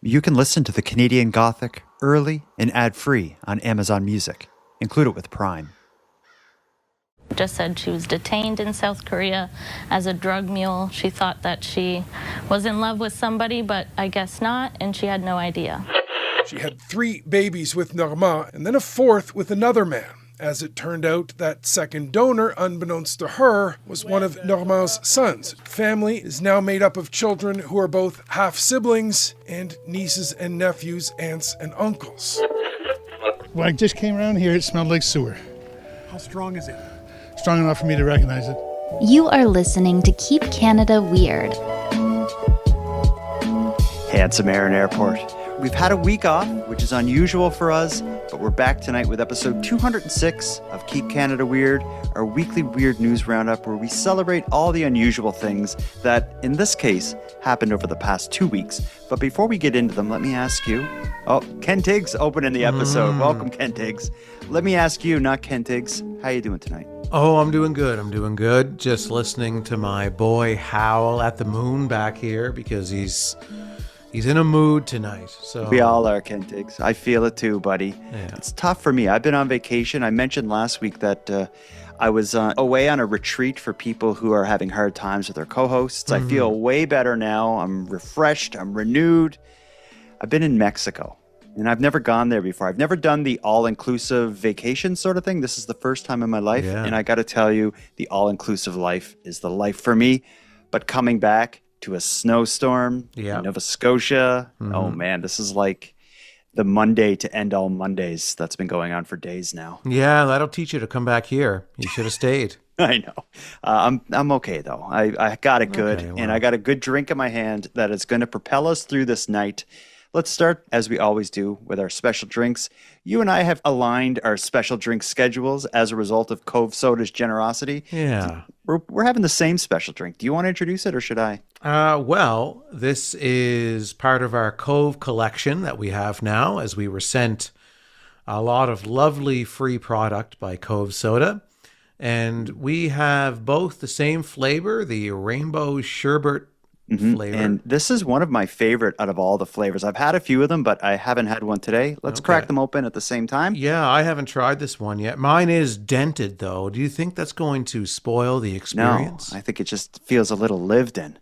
You can listen to the Canadian Gothic early and ad-free on Amazon Music. Include it with Prime. Just said she was detained in South Korea as a drug mule. She thought that she was in love with somebody, but I guess not, and she had no idea. She had 3 babies with Normand and then a 4th with another man. As it turned out, that second donor, unbeknownst to her, was one of Normand's sons. Family is now made up of children who are both half-siblings and nieces and nephews, aunts and uncles. When I just came around here, it smelled like sewer. How strong is it? Strong enough for me to recognize it. You are listening to Keep Canada Weird. Handsome Air and Airport. We've had a week off, which is unusual for us, but we're back tonight with episode 206 of Keep Canada Weird, our weekly weird news roundup where we celebrate all the unusual things that, in this case, happened over the past 2 weeks. But before we get into them, let me ask you... Oh, Ken Tiggs opening the episode. Welcome, Ken Tiggs. Let me ask you, not Ken Tiggs, how you doing tonight? Oh, I'm doing good. Just listening to my boy howl at the moon back here because he's in a mood tonight. So we all are, Ken Tiggs. I feel it too, buddy. Yeah. It's tough for me. I've been on vacation. I mentioned last week that I was away on a retreat for people who are having hard times with their co-hosts. I feel way better now. I'm refreshed. I'm renewed. I've been in Mexico, and I've never gone there before. I've never done the all-inclusive vacation sort of thing. This is the first time in my life, and I got to tell you, the all-inclusive life is the life for me. But coming back to a snowstorm in Nova Scotia, oh man, this is like the Monday to end all Mondays that's been going on for days now. Yeah, that'll teach you to come back here. You should have stayed. I know. I'm okay though. I got it good, and I got a good drink in my hand that is going to propel us through this night. Let's start, as we always do, with our special drinks. You and I have aligned our special drink schedules as a result of Cove Soda's generosity. Yeah. We're having the same special drink. Do you want to introduce it, or should I? Well, this is part of our Cove collection that we have now, as we were sent a lot of lovely free product by Cove Soda. And we have both the same flavor, the rainbow sherbet flavor. And this is one of my favorite out of all the flavors. I've had a few of them, but I haven't had one today. Let's crack them open at the same time. Yeah, I haven't tried this one yet. Mine is dented, though. Do you think that's going to spoil the experience? No, I think it just feels a little lived in,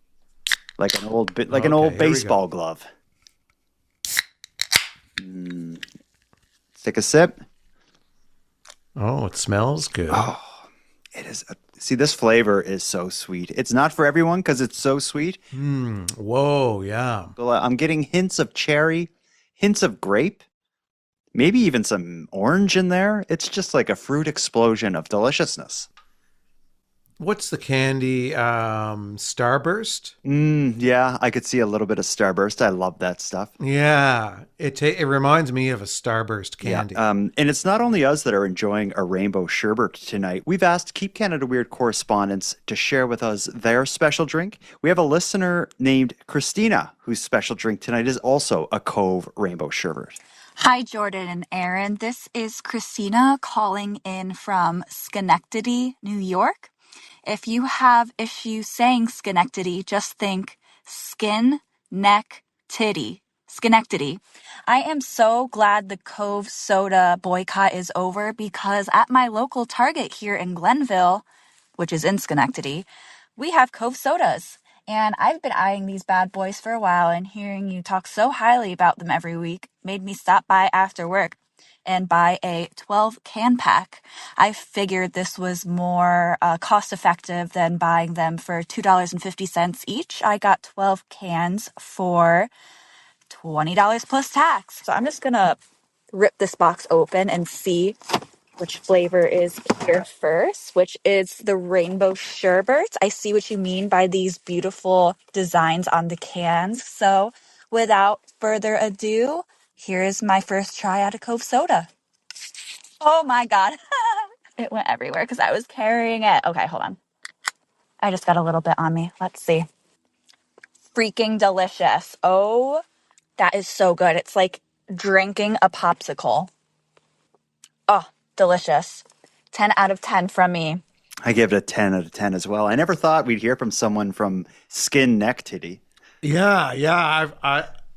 like an old an old baseball glove. Take a sip. Oh, it smells good. Oh, it is. See, this flavor is so sweet. It's not for everyone because it's so sweet. Whoa, yeah. I'm getting hints of cherry, hints of grape, maybe even some orange in there. It's just like a fruit explosion of deliciousness. What's the candy? Starburst? Yeah, I could see a little bit of Starburst. I love that stuff. Yeah, it reminds me of a Starburst candy. Yeah, and it's not only us that are enjoying a rainbow sherbet tonight. We've asked Keep Canada Weird correspondents to share with us their special drink. We have a listener named Christina, whose special drink tonight is also a Cove rainbow sherbet. Hi, Jordan and Aaron. This is Christina calling in from Schenectady, New York. If you have issues saying Schenectady, just think skin, neck, titty. Schenectady. I am so glad the Cove Soda boycott is over because at my local Target here in Glenville, which is in Schenectady, we have Cove Sodas. And I've been eyeing these bad boys for a while, and hearing you talk so highly about them every week made me stop by after work and buy a 12-can pack. I figured this was more cost-effective than buying them for $2.50 each. I got 12 cans for $20 plus tax. So I'm just going to rip this box open and see which flavor is here first, which is the rainbow sherbet. I see what you mean by these beautiful designs on the cans. So without further ado, here is my first try out of Cove Soda. Oh my God. It went everywhere because I was carrying it. Okay, hold on. I just got a little bit on me. Let's see. Freaking delicious. Oh, that is so good. It's like drinking a popsicle. Oh, delicious. 10 out of 10 from me. I give it a 10 out of 10 as well. I never thought we'd hear from someone from Skin Neck Titty. Yeah.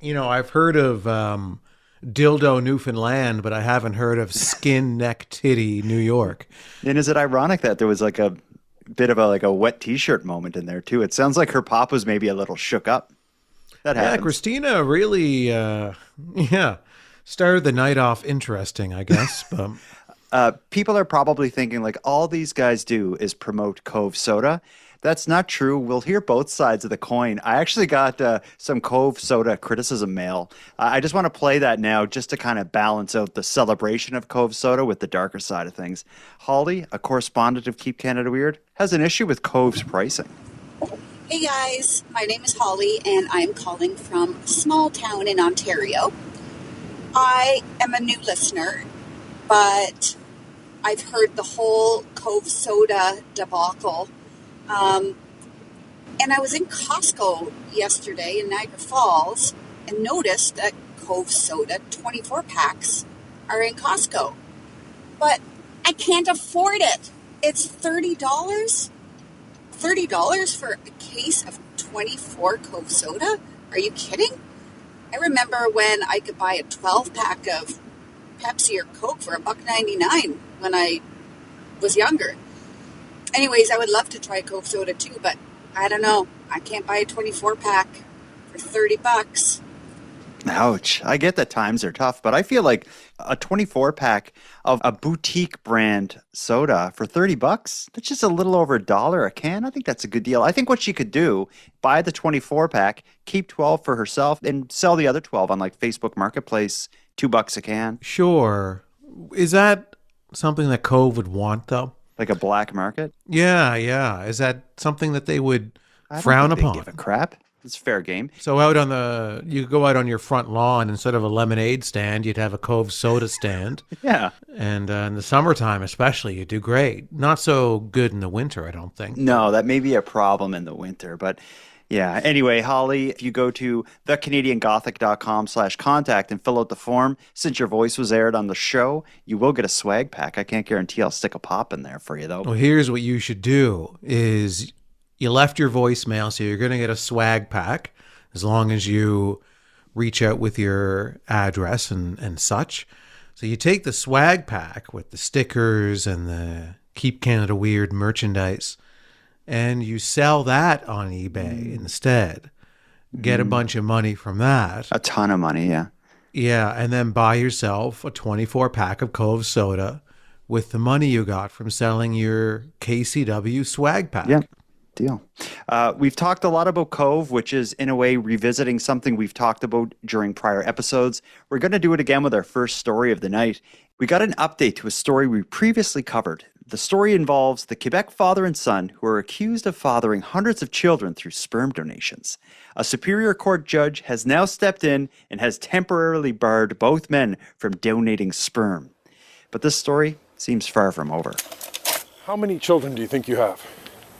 I've heard of Dildo Newfoundland, but I haven't heard of Skin Neck Titty New York. And is it ironic that there was like a bit of a wet t-shirt moment in there too? It sounds like her pop was maybe a little shook up. That happens. Yeah, Christina really, started the night off interesting, I guess. People are probably thinking like all these guys do is promote Cove Soda. That's not true. We'll hear both sides of the coin. I actually got some Cove Soda criticism mail. I just want to play that now just to kind of balance out the celebration of Cove Soda with the darker side of things. Holly, a correspondent of Keep Canada Weird, has an issue with Cove's pricing. Hey guys, my name is Holly and I'm calling from a small town in Ontario. I am a new listener, but I've heard the whole Cove Soda debacle. And I was in Costco yesterday in Niagara Falls and noticed that Cove Soda 24 packs are in Costco. But I can't afford it. It's $30. $30 for a case of 24 Cove Soda? Are you kidding? I remember when I could buy a 12-pack of Pepsi or Coke for $1.99 when I was younger. Anyways, I would love to try Cove Soda too, but I don't know. I can't buy a 24-pack for $30. Ouch. I get that times are tough, but I feel like a 24-pack of a boutique brand soda for $30, that's just a little over $1 a can. I think that's a good deal. I think what she could do, buy the 24-pack, keep 12 for herself, and sell the other 12 on like Facebook Marketplace, $2 a can. Sure. Is that something that Cove would want, though? Like a black market? Yeah. Is that something that they would I frown don't think upon? they give a crap. It's fair game. So you go out on your front lawn, instead of a lemonade stand, you'd have a Cove Soda stand. Yeah. And in the summertime especially, you do great. Not so good in the winter, I don't think. No, that may be a problem in the winter, but yeah. Anyway, Holly, if you go to thecanadiangothic.com/contact and fill out the form, since your voice was aired on the show, you will get a swag pack. I can't guarantee I'll stick a pop in there for you, though. Well, here's what you should do is you left your voicemail, so you're going to get a swag pack as long as you reach out with your address and such. So you take the swag pack with the stickers and the Keep Canada Weird merchandise, and you sell that on eBay instead. Get a bunch of money from that. A ton of money, yeah. Yeah, and then buy yourself a 24-pack of Cove Soda with the money you got from selling your KCW swag pack. Yeah, deal. We've talked a lot about Cove, which is in a way revisiting something we've talked about during prior episodes. We're going to do it again with our first story of the night. We got an update to a story we previously covered. The story involves the Quebec father and son who are accused of fathering hundreds of children through sperm donations. A Superior Court judge has now stepped in and has temporarily barred both men from donating sperm. But this story seems far from over. How many children do you think you have?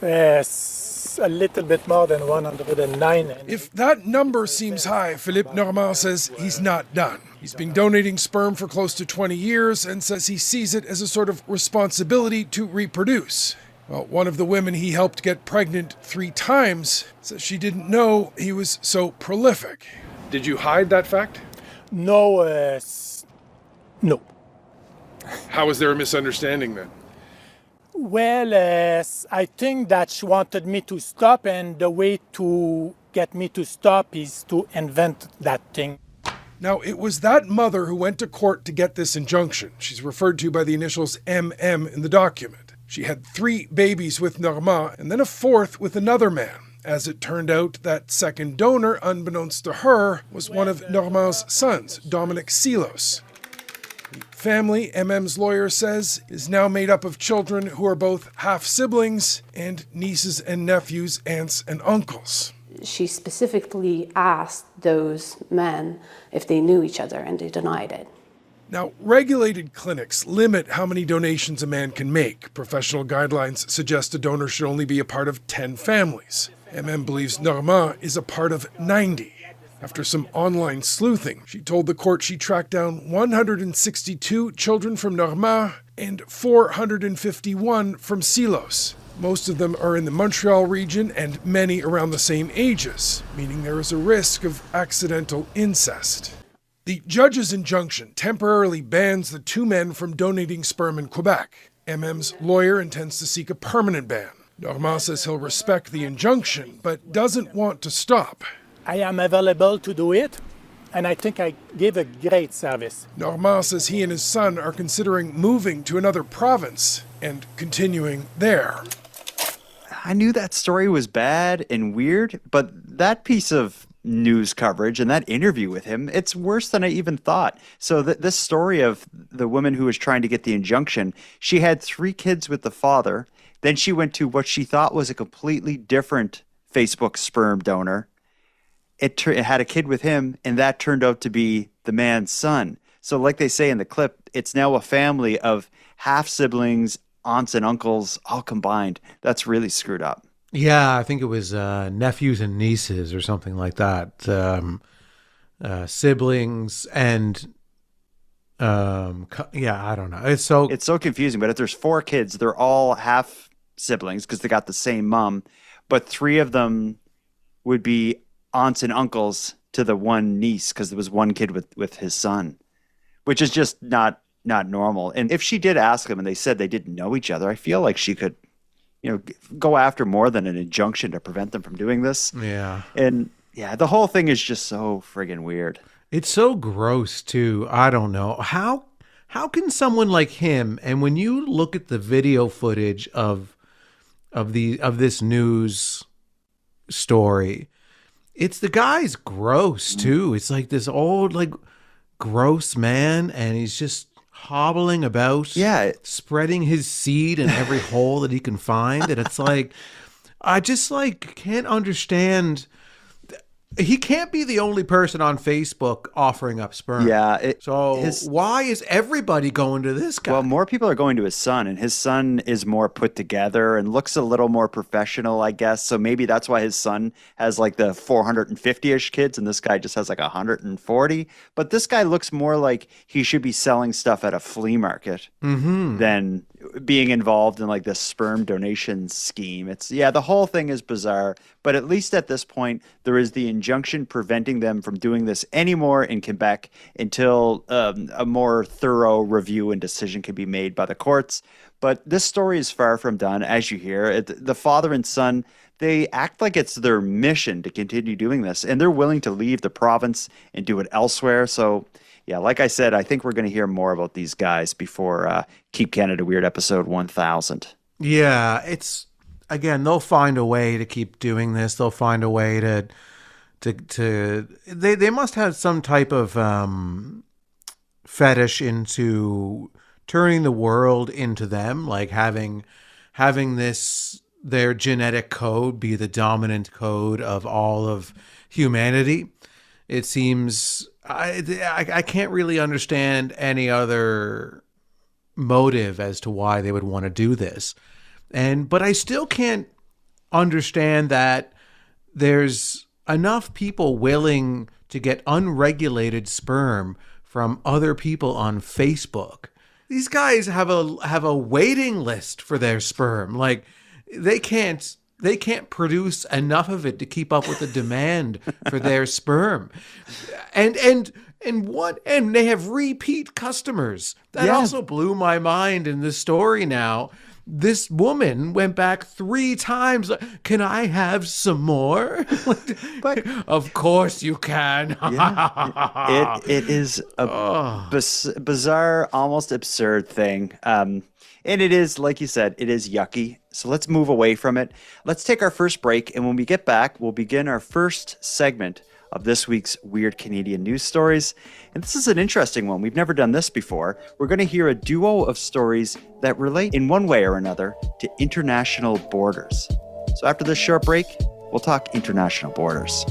Yes, a little bit more than 109. If that number seems high, Philippe Normand says he's not done. He's been donating sperm for close to 20 years and says he sees it as a sort of responsibility to reproduce. Well, one of the women he helped get pregnant 3 times says she didn't know he was so prolific. Did you hide that fact? No. How is there a misunderstanding then? Well, I think that she wanted me to stop, and the way to get me to stop is to invent that thing. Now, it was that mother who went to court to get this injunction. She's referred to by the initials MM in the document. She had 3 babies with Normand and then a 4th with another man. As it turned out, that second donor, unbeknownst to her, was one of Normand's sons, Dominic Silos. The family, MM's lawyer says, is now made up of children who are both half-siblings and nieces and nephews, aunts and uncles. She specifically asked those men if they knew each other, and they denied it. Now, regulated clinics limit how many donations a man can make. Professional guidelines suggest a donor should only be a part of 10 families. MM believes Normand is a part of 90. After some online sleuthing, she told the court she tracked down 162 children from Normand and 451 from Silos. Most of them are in the Montreal region and many around the same ages, meaning there is a risk of accidental incest. The judge's injunction temporarily bans the two men from donating sperm in Quebec. MM's lawyer intends to seek a permanent ban. Normand says he'll respect the injunction, but doesn't want to stop. I am available to do it, and I think I give a great service. Normand says he and his son are considering moving to another province and continuing there. I knew that story was bad and weird, but that piece of news coverage and that interview with him, it's worse than I even thought. So this story of the woman who was trying to get the injunction, she had 3 kids with the father. Then she went to what she thought was a completely different Facebook sperm donor. It had a kid with him, and that turned out to be the man's son. So like they say in the clip, it's now a family of half-siblings, aunts and uncles, all combined. That's really screwed up. Yeah, I think it was nephews and nieces or something like that. Siblings and I don't know. It's so confusing. But if there's 4 kids, they're all half siblings because they got the same mom, but 3 of them would be aunts and uncles to the one niece because there was one kid with his son, which is just not normal. And if she did ask them and they said they didn't know each other, I feel like she could, go after more than an injunction to prevent them from doing this. Yeah. And yeah, the whole thing is just so friggin' weird. It's so gross too. I don't know. How can someone like him, and when you look at the video footage of this news story, the guy's gross too. It's like this old, gross man, and he's just hobbling about, spreading his seed in every hole that he can find. And it's like, I just can't understand. He can't be the only person on Facebook offering up sperm. Yeah. Why is everybody going to this guy? Well, more people are going to his son, and his son is more put together and looks a little more professional, I guess. So maybe that's why his son has the 450-ish kids, and this guy just has 140. But this guy looks more like he should be selling stuff at a flea market than being involved in this sperm donation scheme. The whole thing is bizarre. But at least at this point, there is the injunction preventing them from doing this anymore in Quebec until a more thorough review and decision can be made by the courts. But this story is far from done, as you hear. The father and son, they act like it's their mission to continue doing this, and they're willing to leave the province and do it elsewhere. So, yeah, like I said, I think we're going to hear more about these guys before Keep Canada Weird episode 1000. Yeah, again, they'll find a way to keep doing this. They'll find a way they must have some type of fetish into turning the world into them, having their genetic code be the dominant code of all of humanity. It seems I can't really understand any other motive as to why they would want to do this. But I still can't understand that there's enough people willing to get unregulated sperm from other people on Facebook. These guys have a waiting list for their sperm. They can't produce enough of it to keep up with the demand for their sperm. And they have repeat customers. That also blew my mind in this story now. This woman went back 3 times. Can I have some more? But of course you can. It is a bizarre, almost absurd thing. And it is, like you said, it is yucky. So let's move away from it. Let's take our first break. And when we get back, we'll begin our first segment of this week's Weird Canadian News Stories. And this is an interesting one. We've never done this before. We're going to hear a duo of stories that relate in one way or another to international borders. So after this short break, we'll talk international borders.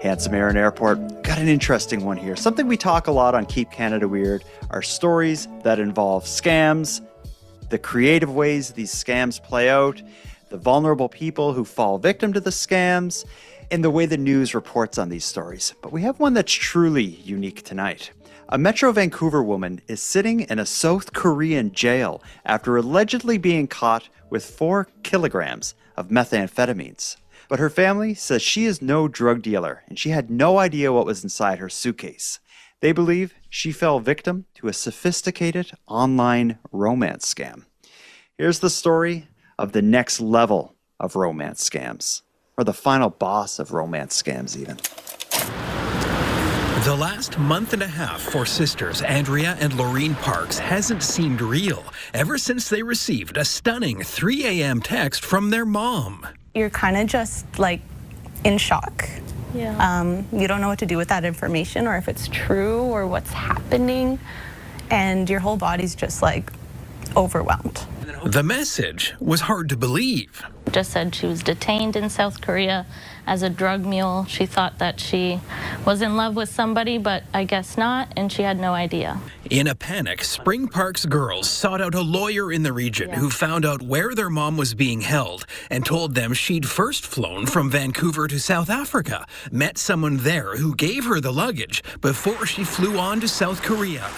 Handsome Aaron Airport, got an interesting one here. Something we talk a lot on Keep Canada Weird are stories that involve scams, the creative ways these scams play out, the vulnerable people who fall victim to the scams, and the way the news reports on these stories. But we have one that's truly unique tonight. A Metro Vancouver woman is sitting in a South Korean jail after allegedly being caught with 4 kilograms of methamphetamines. But her family says she is no drug dealer and she had no idea what was inside her suitcase. They believe she fell victim to a sophisticated online romance scam. Here's the story of the next level of romance scams, or the final boss of romance scams even. The last month and a half for sisters Andrea and Laureen Parks hasn't seemed real ever since they received a stunning 3 a.m. text from their mom. You're kind of just like in shock. Yeah. You don't know what to do with that information or if it's true or what's happening. And your whole body's just like overwhelmed. The message was hard to believe. Just said she was detained in South Korea as a drug mule. She thought that she was in love with somebody, but I guess not, and she had no idea. In a panic, Spring Park's girls sought out a lawyer in the region who found out where their mom was being held and told them she'd first flown from Vancouver to South Africa, met someone there who gave her the luggage before she flew on to South Korea.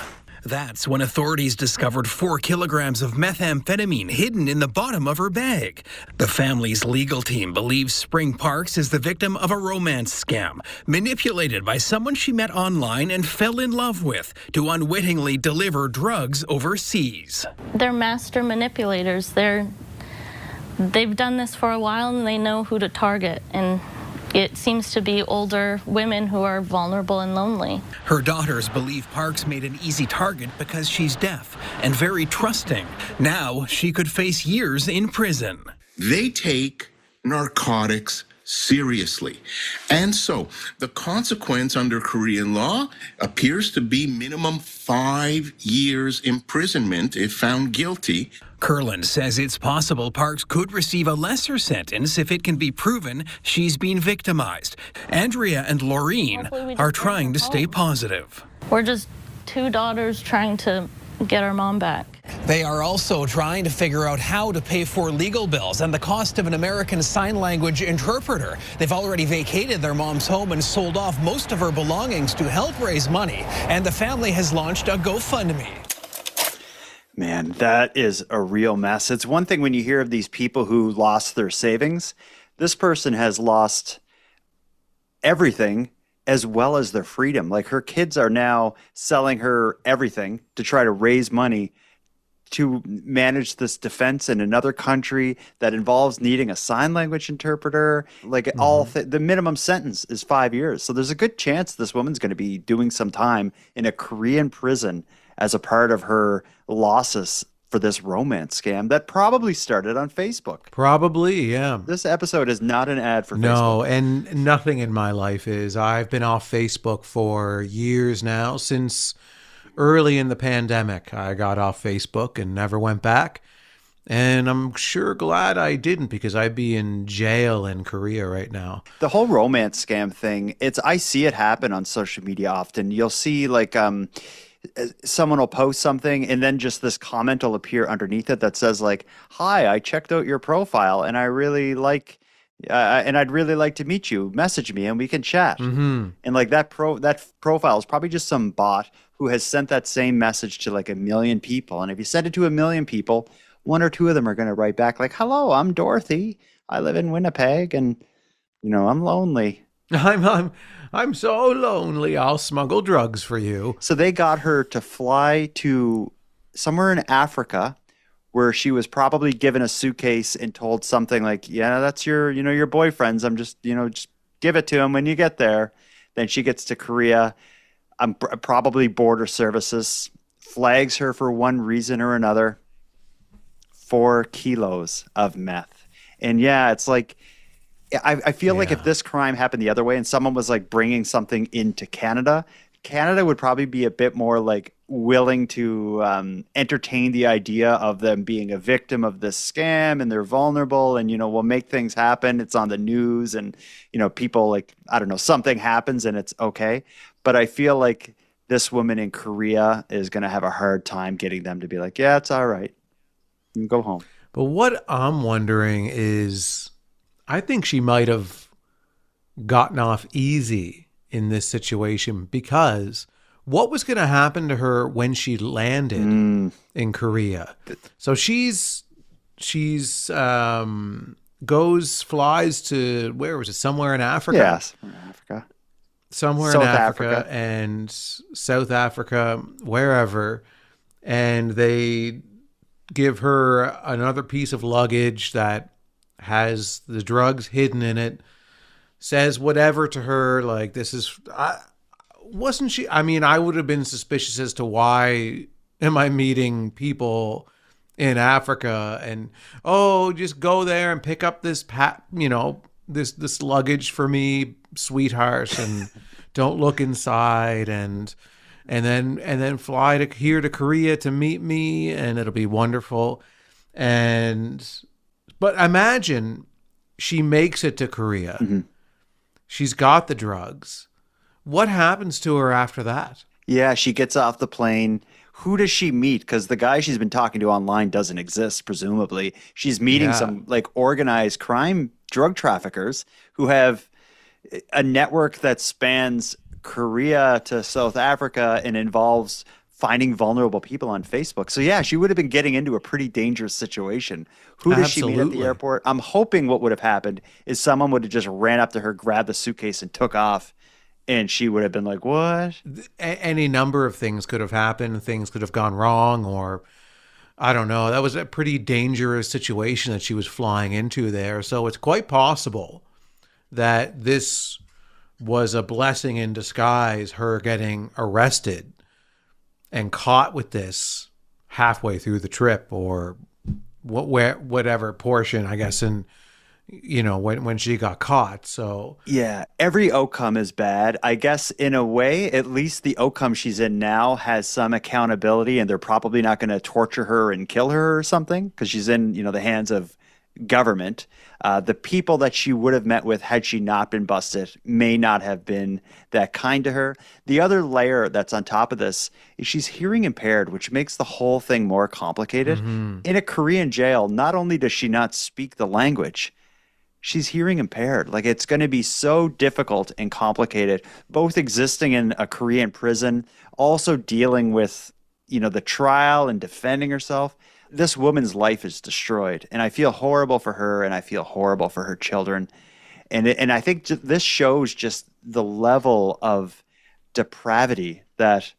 That's when authorities discovered 4 kilograms of methamphetamine hidden in the bottom of her bag. The family's legal team believes Spring Parks is the victim of a romance scam, manipulated by someone she met online and fell in love with to unwittingly deliver drugs overseas. They're master manipulators. They've done this for a while and they know who to target. And it seems to be older women who are vulnerable and lonely. Her daughters believe Parks made an easy target because she's deaf and very trusting. Now she could face years in prison. They take narcotics seriously. And so the consequence under Korean law appears to be minimum 5 years imprisonment if found guilty. Kurland says it's possible Parks could receive a lesser sentence if it can be proven she's been victimized. Andrea and Laureen are trying to stay positive. We're just 2 daughters trying to get our mom back. They are also trying to figure out how to pay for legal bills and the cost of an American Sign Language interpreter. They've already vacated their mom's home and sold off most of her belongings to help raise money, and the family has launched a GoFundMe. Man, that is a real mess. It's one thing when you hear of these people who lost their savings. This person has lost everything as well as their freedom. Like, her kids are now selling her everything to try to raise money to manage this defense in another country that involves needing a sign language interpreter. Like, the minimum sentence is 5 years. So there's a good chance this woman's going to be doing some time in a Korean prison as a part of her losses for this romance scam that probably started on Facebook. Probably, yeah. This episode is not an ad for Facebook. No, and nothing in my life is. I've been off Facebook for years now. Since early in the pandemic, I got off Facebook and never went back. And I'm sure glad I didn't, because I'd be in jail in Korea right now. The whole romance scam thing, I see it happen on social media often. You'll see like someone will post something and then just this comment will appear underneath it that says like, "Hi, I checked out your profile and I really like and I'd really like to meet you. Message me and we can chat." Mm-hmm. And like that profile is probably just some bot who has sent that same message to like 1 million people. And if you send it to 1 million people, 1 or 2 of them are going to write back like, "Hello, I'm Dorothy. I live in Winnipeg and I'm lonely. I'm so lonely. I'll smuggle drugs for you." So they got her to fly to somewhere in Africa where she was probably given a suitcase and told something like, "Yeah, that's your boyfriend's. I'm just give it to him when you get there." Then she gets to Korea. Probably border services flags her for one reason or another. 4 kilos of meth. And yeah, it's like, I feel like if this crime happened the other way and someone was like bringing something into Canada would probably be a bit more like willing to entertain the idea of them being a victim of this scam and they're vulnerable and, we'll make things happen. It's on the news and, people like, I don't know, something happens and it's okay. But I feel like this woman in Korea is going to have a hard time getting them to be like, "Yeah, it's all right. You can go home." But what I'm wondering is, I think she might have gotten off easy in this situation because what was going to happen to her when she landed in Korea. So flies to, where was it? Somewhere in Africa? Yes, Africa. Somewhere in Africa and South Africa, wherever. And they give her another piece of luggage that has the drugs hidden in it, says whatever to her, like, this is, wasn't she? I mean, I would have been suspicious as to why am I meeting people in Africa and, oh, just go there and pick up this this luggage for me, sweetheart, and don't look inside, and then fly here to Korea to meet me, and it'll be wonderful. But imagine she makes it to Korea. Mm-hmm. She's got the drugs. What happens to her after that? Yeah, she gets off the plane. Who does she meet? Because the guy she's been talking to online doesn't exist, presumably. She's meeting some like organized crime drug traffickers who have a network that spans Korea to South Africa and involves finding vulnerable people on Facebook. So yeah, she would have been getting into a pretty dangerous situation. Who does she meet at the airport? I'm hoping what would have happened is someone would have just ran up to her, grabbed the suitcase, and took off. And she would have been like, what? Any number of things could have happened. Things could have gone wrong, or I don't know. That was a pretty dangerous situation that she was flying into there. So it's quite possible that this was a blessing in disguise, her getting arrested and caught with this halfway through the trip, or whatever portion, I guess, in, when she got caught. So yeah, every outcome is bad. I guess in a way, at least the outcome she's in now has some accountability, and they're probably not going to torture her and kill her or something, because she's in, the hands of government. The people that she would have met with had she not been busted may not have been that kind to her. The other layer that's on top of this is she's hearing impaired, which makes the whole thing more complicated. Mm-hmm. In a Korean jail, not only does she not speak the language, she's hearing impaired. Like, it's going to be so difficult and complicated, both existing in a Korean prison, also dealing with, the trial and defending herself. This woman's life is destroyed, and I feel horrible for her, and I feel horrible for her children. And I think this shows just the level of depravity that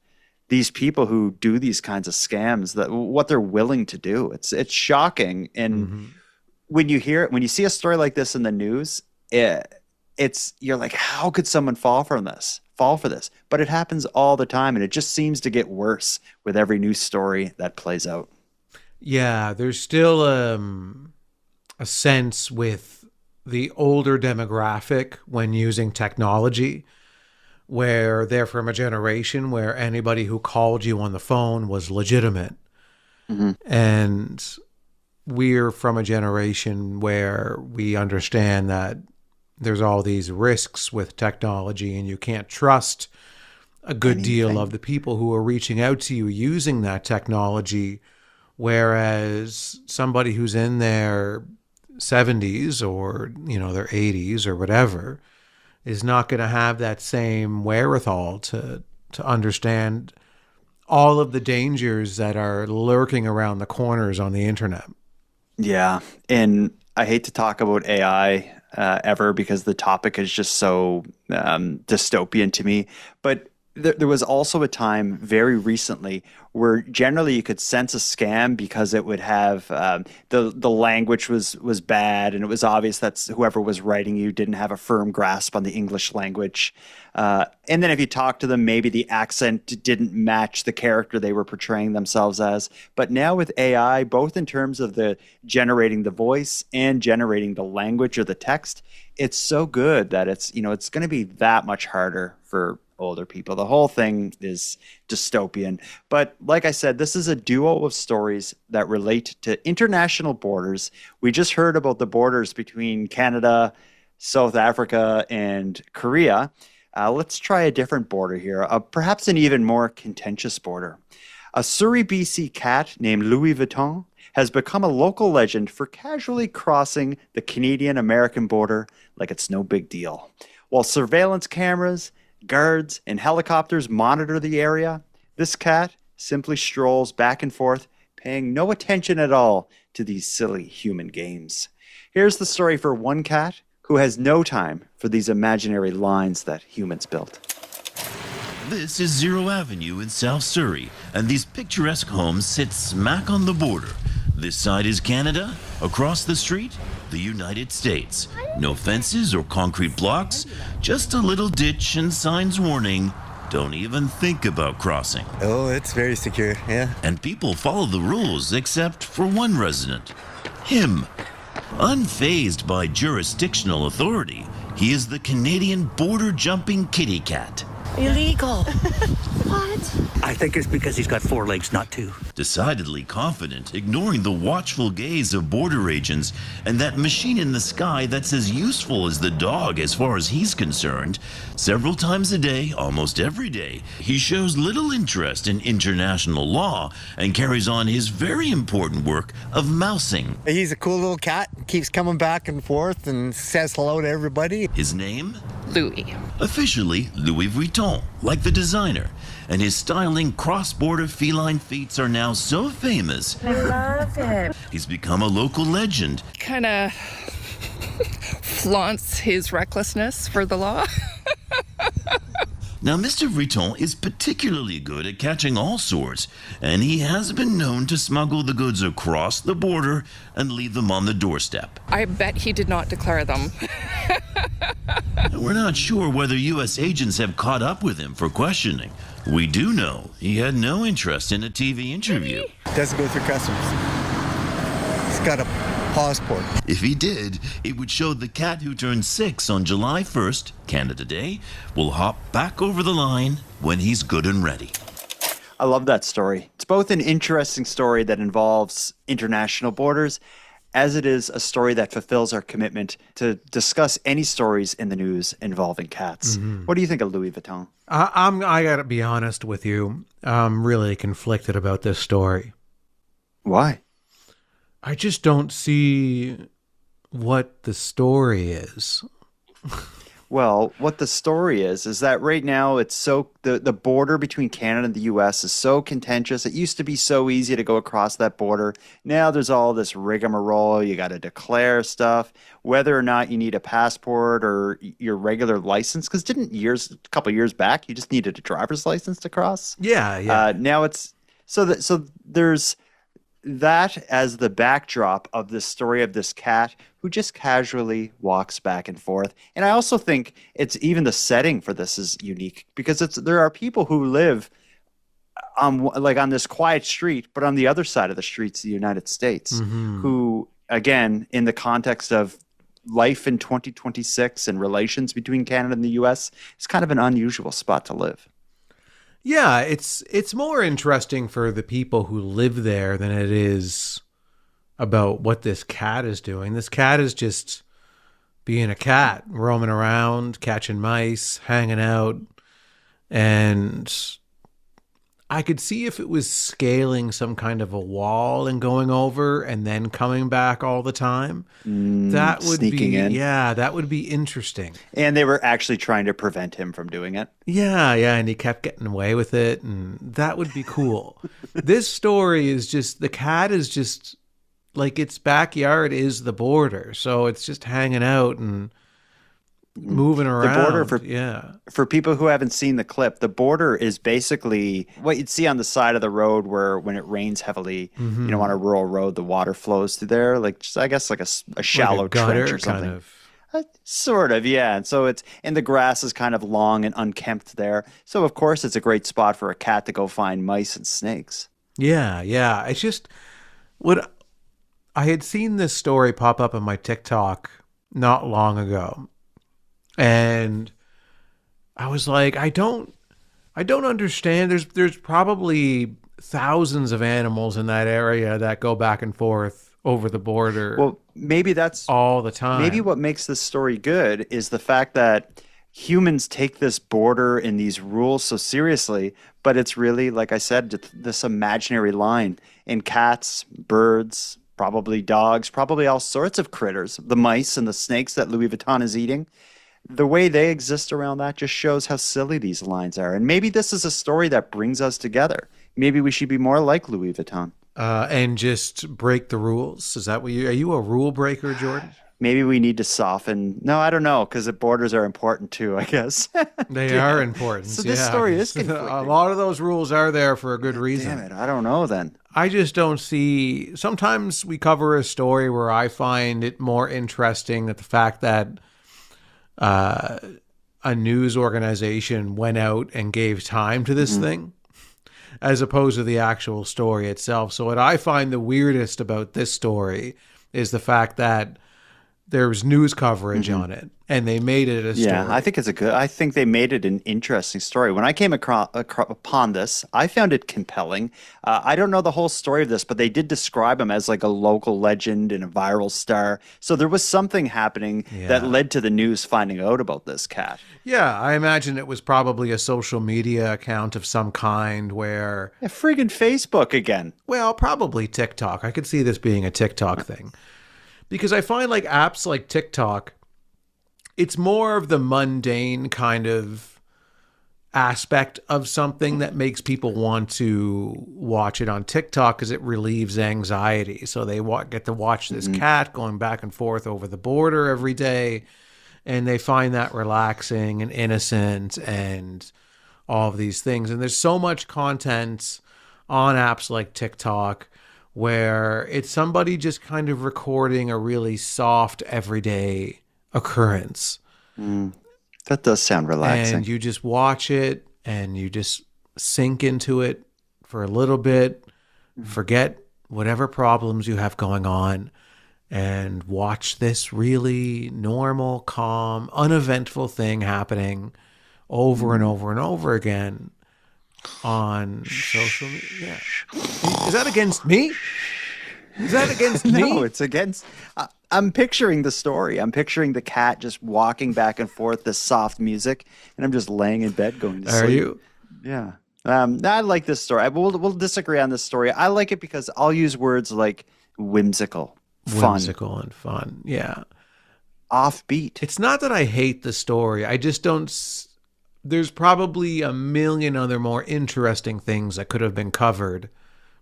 these people who do these kinds of scams, that what they're willing to do. It's shocking. And when you see a story like this in the news, you're like, how could someone fall for this? But it happens all the time, and it just seems to get worse with every news story that plays out. Yeah, there's still a sense with the older demographic when using technology, where they're from a generation where anybody who called you on the phone was legitimate. Mm-hmm. And we're from a generation where we understand that there's all these risks with technology, and you can't trust a good deal of the people who are reaching out to you using that technology. Whereas somebody who's in their 70s or, their 80s or whatever is not going to have that same wherewithal to understand all of the dangers that are lurking around the corners on the internet. Yeah. And I hate to talk about AI ever, because the topic is just so dystopian to me. But there was also a time very recently where generally you could sense a scam because it would have the language was bad, and it was obvious that whoever was writing you didn't have a firm grasp on the English language. And then if you talk to them, maybe the accent didn't match the character they were portraying themselves as. But now with AI, both in terms of the generating the voice and generating the language or the text, it's so good that it's going to be that much harder for older people. The whole thing is dystopian. But like I said, this is a duo of stories that relate to international borders. We just heard about the borders between Canada, South Africa, and Korea. Let's try a different border here, perhaps an even more contentious border. A Surrey, BC cat named Louis Vuitton has become a local legend for casually crossing the Canadian-American border like it's no big deal. While surveillance cameras Guards and helicopters monitor the area. This cat simply strolls back and forth, paying no attention at all to these silly human games. Here's the story for one cat who has no time for these imaginary lines that humans built. This is Zero Avenue in South Surrey, and these picturesque homes sit smack on the border. This side is Canada, across the street, the United States. No fences or concrete blocks, just a little ditch and signs warning, don't even think about crossing. Oh, it's very secure, yeah. And people follow the rules, except for one resident, him. Unfazed by jurisdictional authority, he is the Canadian border-jumping kitty cat. Illegal. What? I think it's because he's got 4 legs, not 2. Decidedly confident, ignoring the watchful gaze of border agents and that machine in the sky that's as useful as the dog as far as he's concerned. Several times a day, almost every day, he shows little interest in international law and carries on his very important work of mousing. He's a cool little cat, keeps coming back and forth and says hello to everybody. His name? Louis. Officially, Louis Vuitton, like the designer. And his styling cross-border feline feats are now so famous. I love it. He's become a local legend. Kind of flaunts his recklessness for the law. Now, Mr. Vuitton is particularly good at catching all sorts, and he has been known to smuggle the goods across the border and leave them on the doorstep. I bet he did not declare them. We're not sure whether U.S. agents have caught up with him for questioning. We do know he had no interest in a TV interview. Doesn't go through customs. He's got a passport. If he did, it would show the cat who turned 6 on July 1st, Canada Day, will hop back over the line when he's good and ready. I love that story. It's both an interesting story that involves international borders, as it is a story that fulfills our commitment to discuss any stories in the news involving cats. Mm-hmm. What do you think of Louis Vuitton? I gotta be honest with you. I'm really conflicted about this story. Why? I just don't see what the story is. Well, what the story is that right now it's so the border between Canada and the US is so contentious. It used to be so easy to go across that border. Now there's all this rigmarole. You got to declare stuff, whether or not you need a passport or your regular license. Because a couple of years back, you just needed a driver's license to cross. Yeah. Now it's so there's that as the backdrop of this story of this cat who just casually walks back and forth. And I also think it's even the setting for this is unique because there are people who live on this quiet street, but on the other side of the streets of the United States, mm-hmm. who, again, in the context of life in 2026 and relations between Canada and the US, is kind of an unusual spot to live. Yeah, it's more interesting for the people who live there than it is about what this cat is doing. This cat is just being a cat, roaming around, catching mice, hanging out. And I could see if it was scaling some kind of a wall and going over and then coming back all the time. That would sneaking in. Yeah, that would be interesting. And they were actually trying to prevent him from doing it. Yeah, and he kept getting away with it, and that would be cool. This story is just, the cat is just, like, its backyard is the border, so it's just hanging out and moving around. The border, for people who haven't seen the clip, the border is basically what you'd see on the side of the road where when it rains heavily, mm-hmm. On a rural road, the water flows through there, I guess like a shallow trench or something. Kind of. Sort of, yeah. And so and the grass is kind of long and unkempt there. So of course it's a great spot for a cat to go find mice and snakes. Yeah. It's just I had seen this story pop up on my TikTok not long ago. And I was like, I don't understand. There's probably thousands of animals in that area that go back and forth over the border. Well, maybe that's all the time. Maybe what makes this story good is the fact that humans take this border and these rules so seriously, but it's really, like I said, this imaginary line. And cats, birds, probably dogs, probably all sorts of critters, the mice and the snakes that Louis Vuitton is eating, The way they exist around that just shows how silly these lines are. And maybe this is a story that brings us together. Maybe we should be more like Louis Vuitton. And just break the rules. Is that what are you a rule breaker, Jordan? Maybe we need to soften. No, I don't know, because the borders are important too, I guess. They are important. So this story is conflicting. A lot of those rules are there for a good reason. Damn it, I don't know then. I just don't see. Sometimes we cover a story where I find it more interesting that the fact that a news organization went out and gave time to this thing, as opposed to the actual story itself. So what I find the weirdest about this story is the fact that there was news coverage on it, and they made it a story. Yeah, I think they made it an interesting story. When I came upon this, I found it compelling. I don't know the whole story of this, but they did describe him as like a local legend and a viral star. So there was something happening that led to the news finding out about this cat. Yeah, I imagine it was probably a social media account of some kind where... Yeah, friggin' Facebook again. Well, probably TikTok. I could see this being a TikTok thing. Because I find like apps like TikTok, it's more of the mundane kind of aspect of something that makes people want to watch it on TikTok because it relieves anxiety. So they get to watch this cat going back and forth over the border every day, and they find that relaxing and innocent and all of these things. And there's so much content on apps like TikTok where it's somebody just kind of recording a really soft, everyday occurrence. That does sound relaxing. And you just watch it and you just sink into it for a little bit, forget whatever problems you have going on, and watch this really normal, calm, uneventful thing happening over and over and over again on social media. Is that against me? Is that against me? No, it's against... I'm picturing the story. I'm picturing the cat just walking back and forth, this soft music, and I'm just laying in bed going to sleep. Are you? Yeah. I like this story. We'll disagree on this story. I like it because I'll use words like whimsical, fun. Whimsical and fun, yeah. Offbeat. It's not that I hate the story. I just don't... There's probably a million other more interesting things that could have been covered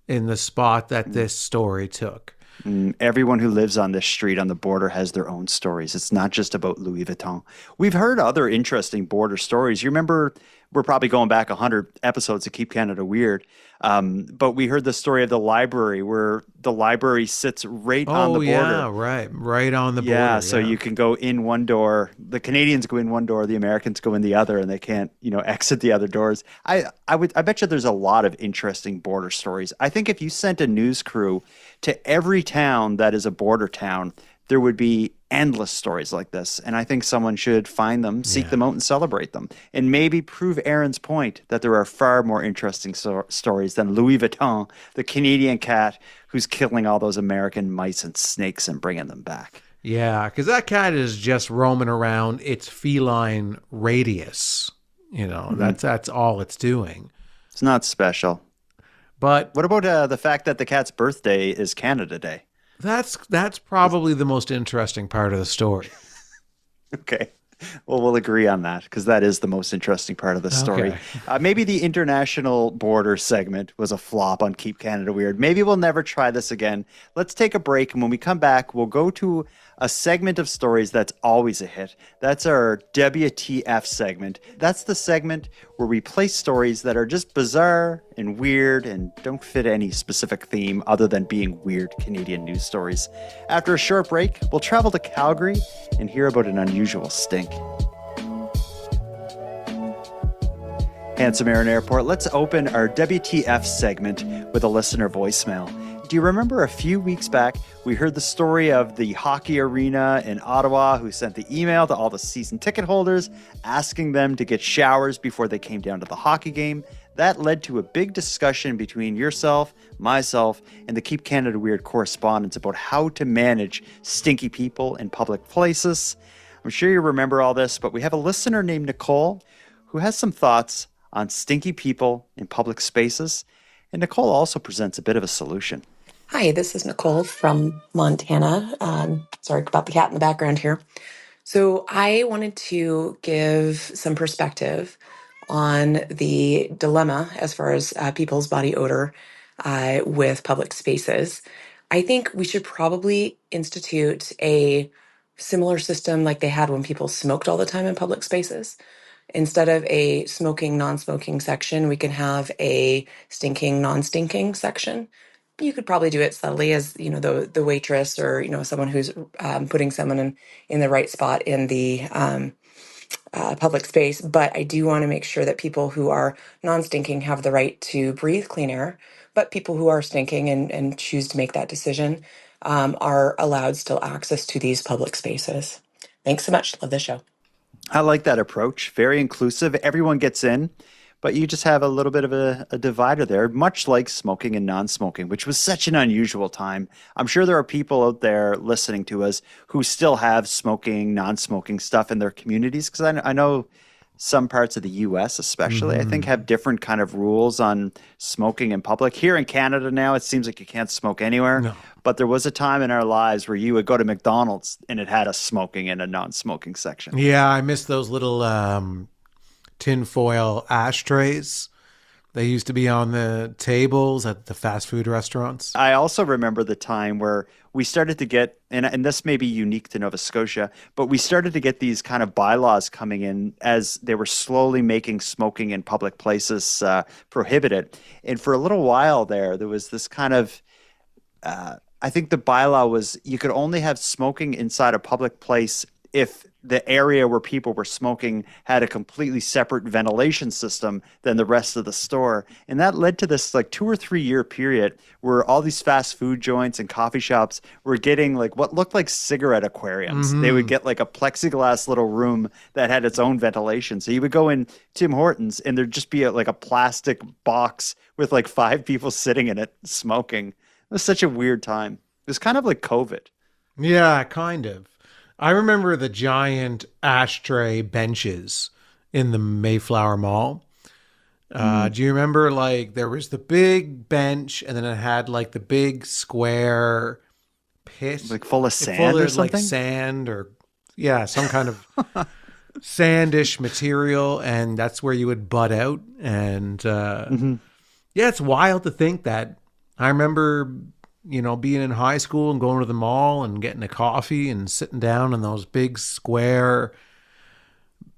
in the spot that this story took. Everyone who lives on this street on the border has their own stories. It's not just about Louis Vuitton. We've heard other interesting border stories. You remember, we're probably going back 100 episodes to Keep Canada Weird, but we heard the story of the library where the library sits right on the border. Yeah, right on the border. Yeah, so you can go in one door. The Canadians go in one door, the Americans go in the other, and they can't, exit the other doors. I bet you there's a lot of interesting border stories. I think if you sent a news crew to every town that is a border town, there would be endless stories like this. And I think someone should find them, seek them out, and celebrate them. And maybe prove Aaron's point that there are far more interesting stories than Louis Vuitton, the Canadian cat who's killing all those American mice and snakes and bringing them back. Yeah, because that cat is just roaming around its feline radius. That's all it's doing. It's not special. But what about the fact that the cat's birthday is Canada Day? That's probably the most interesting part of the story. Okay. Well, we'll agree on that because that is the most interesting part of the story. Okay. Maybe the international border segment was a flop on Keep Canada Weird. Maybe we'll never try this again. Let's take a break, and when we come back, we'll go to a segment of stories that's always a hit. That's our WTF segment. That's the segment where we play stories that are just bizarre and weird and don't fit any specific theme other than being weird Canadian news stories. After a short break, we'll travel to Calgary and hear about an unusual stink. Handsome Aaron Airport, let's open our WTF segment with a listener voicemail. Do you remember a few weeks back, we heard the story of the hockey arena in Ottawa who sent the email to all the season ticket holders asking them to get showers before they came down to the hockey game? That led to a big discussion between yourself, myself, and the Keep Canada Weird correspondents about how to manage stinky people in public places. I'm sure you remember all this, but we have a listener named Nicole who has some thoughts on stinky people in public spaces. And Nicole also presents a bit of a solution. Hi, this is Nicole from Montana. Sorry about the cat in the background here. So I wanted to give some perspective on the dilemma as far as people's body odor with public spaces. I think we should probably institute a similar system like they had when people smoked all the time in public spaces. Instead of a smoking, non-smoking section, we can have a stinking, non-stinking section. You could probably do it subtly as, the waitress or, someone who's putting someone in the right spot in the public space. But I do want to make sure that people who are non-stinking have the right to breathe clean air, but people who are stinking and choose to make that decision are allowed still access to these public spaces. Thanks so much. Love the show. I like that approach. Very inclusive. Everyone gets in, but you just have a little bit of a divider there, much like smoking and non-smoking, which was such an unusual time. I'm sure there are people out there listening to us who still have smoking, non-smoking stuff in their communities, because I know some parts of the U.S. especially, I think, have different kind of rules on smoking in public. Here in Canada now, it seems like you can't smoke anywhere. No. But there was a time in our lives where you would go to McDonald's and it had a smoking and a non-smoking section. Yeah, I miss those little tinfoil ashtrays. They used to be on the tables at the fast food restaurants. I also remember the time where we started to get, and this may be unique to Nova Scotia, but we started to get these kind of bylaws coming in as they were slowly making smoking in public places prohibited. And for a little while there was this kind of, I think the bylaw was you could only have smoking inside a public place if the area where people were smoking had a completely separate ventilation system than the rest of the store. And that led to this like 2 or 3 year period where all these fast food joints and coffee shops were getting like what looked like cigarette aquariums. They would get like a plexiglass little room that had its own ventilation. So you would go in Tim Hortons and there'd just be like a plastic box with like 5 people sitting in it smoking. It was such a weird time. It was kind of like COVID. Yeah, kind of. I remember the giant ashtray benches in the Mayflower Mall. Do you remember, like, there was the big bench and then it had, like, the big square pit? Like full of sand full or of, something? like, sand or, yeah, some kind of sandish material. And that's where you would butt out. And, yeah, it's wild to think that. I remember being in high school and going to the mall and getting a coffee and sitting down on those big square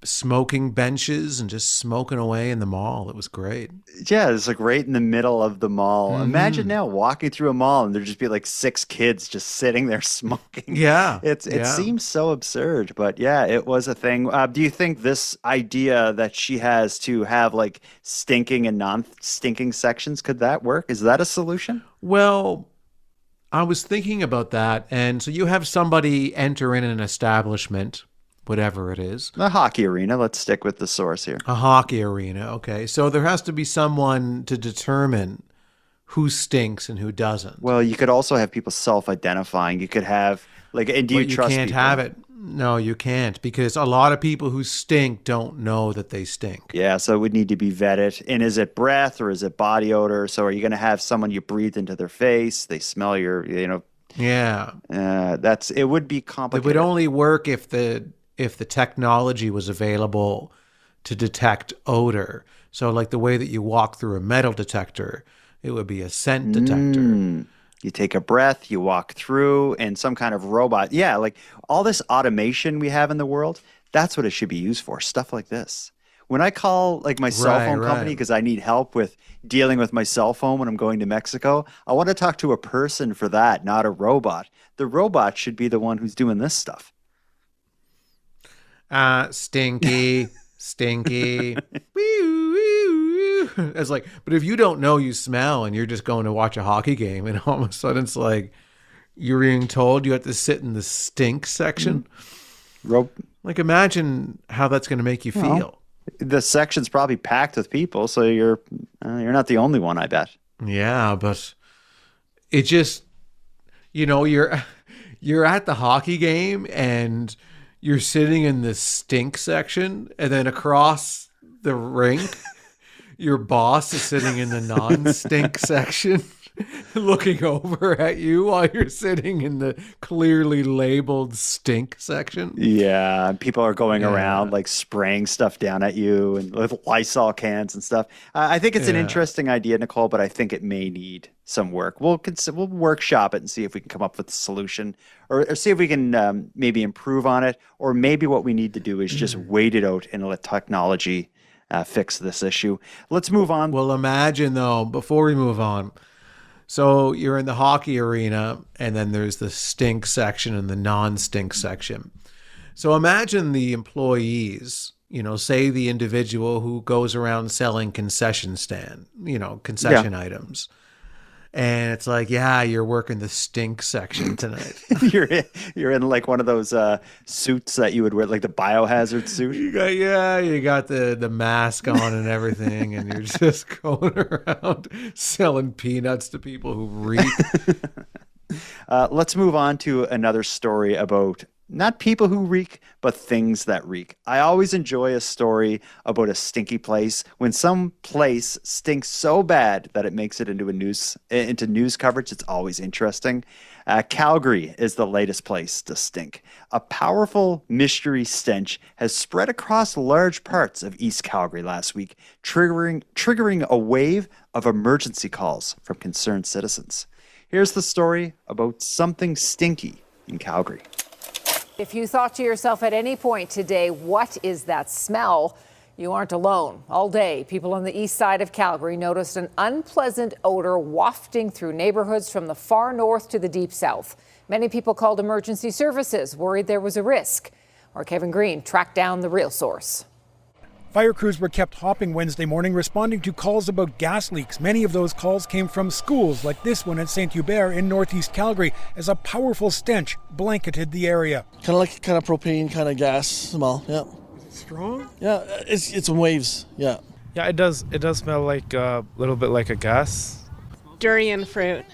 smoking benches and just smoking away in the mall. It was great. Yeah, it's like right in the middle of the mall. Imagine now walking through a mall and there'd just be like 6 kids just sitting there smoking. Yeah. It seems so absurd, but yeah, it was a thing. Do you think this idea that she has to have like stinking and non-stinking sections, could that work? Is that a solution? Well, I was thinking about that. And so you have somebody enter in an establishment, whatever it is. A hockey arena. Let's stick with the source here. A hockey arena. Okay. So there has to be someone to determine who stinks and who doesn't. Well, you could also have people self-identifying. You could have like, and do you trust can't people? have it. No, you can't, because a lot of people who stink don't know that they stink. Yeah, so it would need to be vetted. And is it breath or is it body odor? So are you going to have someone you breathe into their face? They smell your, Yeah. It would be complicated. It would only work if the technology was available to detect odor. So like the way that you walk through a metal detector, it would be a scent detector. You take a breath, you walk through, and some kind of robot. Yeah, like all this automation we have in the world, that's what it should be used for, stuff like this. When I call like my cell phone company because I need help with dealing with my cell phone when I'm going to Mexico, I want to talk to a person for that, not a robot. The robot should be the one who's doing this stuff. Stinky, stinky. It's like, but if you don't know you smell and you're just going to watch a hockey game and all of a sudden it's like you're being told you have to sit in the stink section. Like imagine how that's going to make you feel. The section's probably packed with people, so you're not the only one, I bet. Yeah, but it just, you're at the hockey game and you're sitting in the stink section, and then across the rink, your boss is sitting in the non-stink section. looking over at you while you're sitting in the clearly labeled stink section. Yeah, people are going around like spraying stuff down at you and with Lysol cans and stuff. I think it's an interesting idea, Nicole, but I think it may need some work. We'll workshop it and see if we can come up with a solution, or see if we can maybe improve on it, or maybe what we need to do is just wait it out and let technology fix this issue. Let's move on. Well, imagine though, before we move on. So you're in the hockey arena, and then there's the stink section and the non-stink section. So imagine the employees, say the individual who goes around selling concession items. And it's like, yeah, you're working the stink section tonight. You're in like one of those suits that you would wear, like the biohazard suit. You got the mask on and everything, and you're just going around selling peanuts to people who reek. Let's move on to another story about not people who reek, but things that reek. I always enjoy a story about a stinky place when some place stinks so bad that it makes it into news coverage. It's always interesting. Calgary is the latest place to stink. A powerful mystery stench has spread across large parts of East Calgary last week, triggering a wave of emergency calls from concerned citizens. Here's the story about something stinky in Calgary. If you thought to yourself at any point today, what is that smell? You aren't alone. All day, people on the east side of Calgary noticed an unpleasant odor wafting through neighborhoods from the far north to the deep south. Many people called emergency services, worried there was a risk. Our Kevin Green tracked down the real source. Fire crews were kept hopping Wednesday morning, responding to calls about gas leaks. Many of those calls came from schools, like this one at St. Hubert in northeast Calgary, as a powerful stench blanketed the area. Kind of propane, kind of gas smell, yeah. Is it strong? Yeah, it's in waves, yeah. Yeah, it does smell like a little bit like a gas. Durian fruit.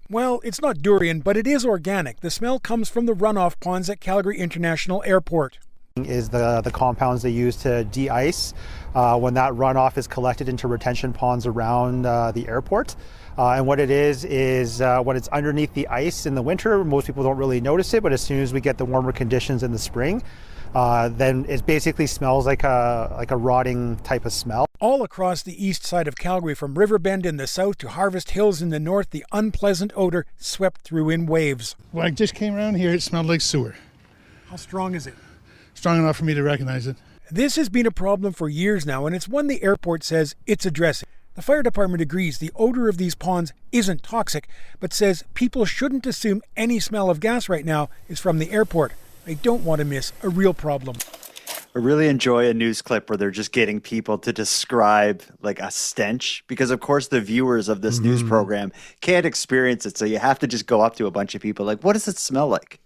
Well, it's not durian, but it is organic. The smell comes from the runoff ponds at Calgary International Airport. Is the compounds they use to de-ice when that runoff is collected into retention ponds around the airport. And what it is when it's underneath the ice in the winter, most people don't really notice it, but as soon as we get the warmer conditions in the spring, then it basically smells like a rotting type of smell. All across the east side of Calgary, from Riverbend in the south to Harvest Hills in the north, the unpleasant odor swept through in waves. When I just came around here, it smelled like sewer. How strong is it? Strong enough for me to recognize it. This has been a problem for years now, and it's one the airport says it's addressing. The fire department agrees the odor of these ponds isn't toxic, but says people shouldn't assume any smell of gas right now is from the airport. They don't want to miss a real problem. I really enjoy a news clip where they're just getting people to describe like a stench, because of course the viewers of this news program can't experience it. So you have to just go up to a bunch of people like, what does it smell like?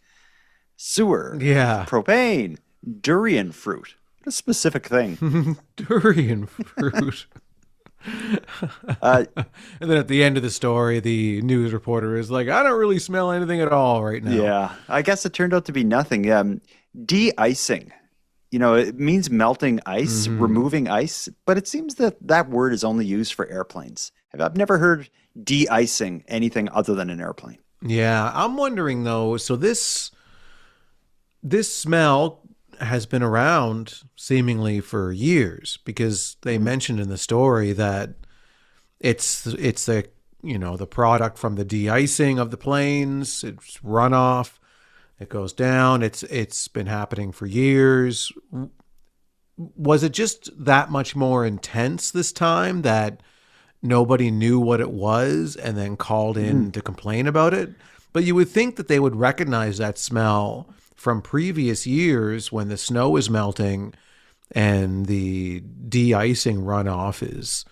Sewer. Yeah. Propane. Durian fruit. What a specific thing. Durian fruit. And then at the end of the story, the news reporter is like, I don't really smell anything at all right now. Yeah. I guess it turned out to be nothing. De-icing. It means melting ice, removing ice, but it seems that word is only used for airplanes. I've never heard de-icing anything other than an airplane. Yeah. I'm wondering though, so this smell has been around seemingly for years, because they mentioned in the story that it's the the product from the de-icing of the planes. It's runoff. It goes down. It's been happening for years. Was it just that much more intense this time that nobody knew what it was and then called in to complain about it? But you would think that they would recognize that smell from previous years when the snow is melting and the de-icing runoff is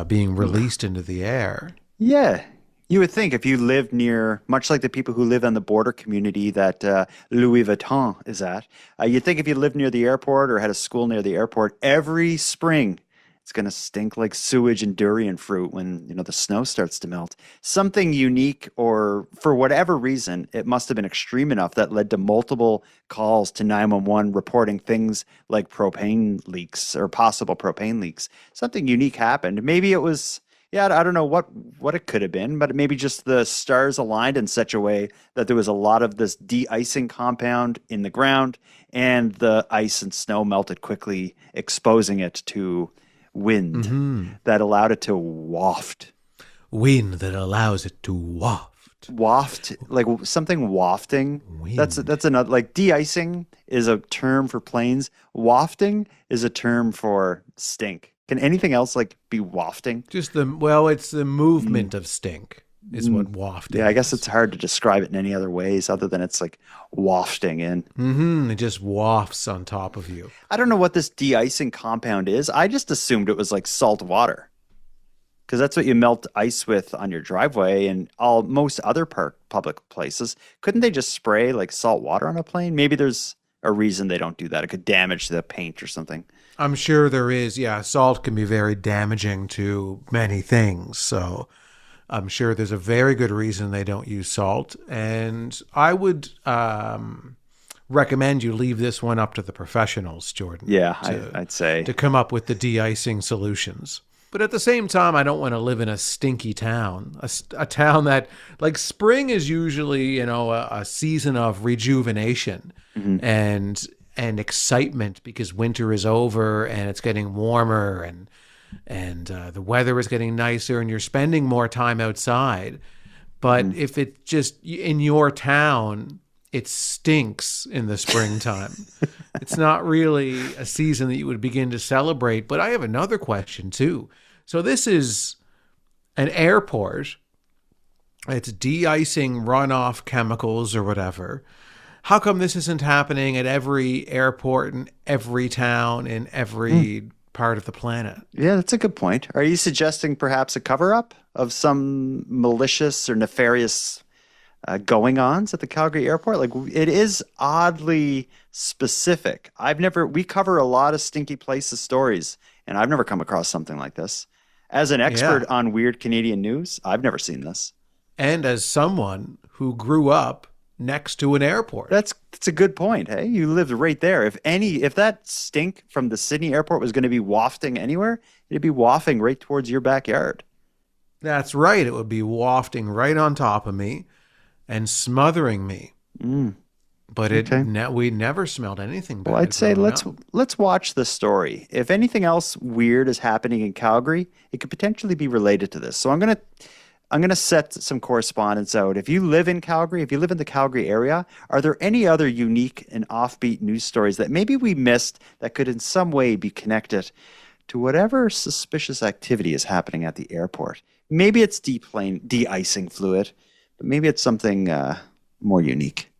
being released into the air. Yeah. You would think if you lived near, much like the people who live on the border community that Louis Vuitton is at, you'd think if you lived near the airport or had a school near the airport, every spring it's going to stink like sewage and durian fruit when, the snow starts to melt. Something unique, or for whatever reason, it must have been extreme enough that led to multiple calls to 911 reporting things like propane leaks or possible propane leaks. Something unique happened. Maybe it was Yeah, I don't know what it could have been, but maybe just the stars aligned in such a way that there was a lot of this de-icing compound in the ground, and the ice and snow melted quickly, exposing it to wind that allowed it to waft. Wind that allows it to waft. Waft, like something wafting. That's another, like de-icing is a term for planes. Wafting is a term for stink. Can anything else like be wafting? Just it's the movement of stink is what wafting. Yeah, I guess it's hard to describe it in any other ways other than it's like wafting in. It just wafts on top of you. I don't know what this de-icing compound is. I just assumed it was like salt water, because that's what you melt ice with on your driveway and most other public places. Couldn't they just spray like salt water on a plane? Maybe there's a reason they don't do that. It could damage the paint or something. I'm sure there is. Yeah, salt can be very damaging to many things. So I'm sure there's a very good reason they don't use salt. And I would recommend you leave this one up to the professionals, Jordan. Yeah, I'd say. To come up with the de-icing solutions. But at the same time, I don't want to live in a stinky town, a town that, like, spring is usually, a season of rejuvenation and excitement because winter is over and it's getting warmer and the weather is getting nicer and you're spending more time outside. But if it just in your town, it stinks in the springtime. It's not really a season that you would begin to celebrate. But I have another question too. So this is an airport. It's de-icing runoff chemicals or whatever. How come this isn't happening at every airport in every town in every part of the planet? Yeah, that's a good point. Are you suggesting perhaps a cover-up of some malicious or nefarious going-ons at the Calgary airport? Like, it is oddly specific. We cover a lot of stinky places stories, and I've never come across something like this. As an expert on weird Canadian news, I've never seen this. And as someone who grew up next to an airport. That's a good point. Hey, you lived right there. If that stink from the Sydney airport was going to be wafting anywhere, it'd be wafting right towards your backyard. That's right. It would be wafting right on top of me and smothering me. But we never smelled anything bad. Well, I'd say let's watch the story. If anything else weird is happening in Calgary, it could potentially be related to this. So I'm going to set some correspondence out. If you live in Calgary, if you live in the Calgary area, are there any other unique and offbeat news stories that maybe we missed that could in some way be connected to whatever suspicious activity is happening at the airport? Maybe it's de-icing fluid, but maybe it's something more unique.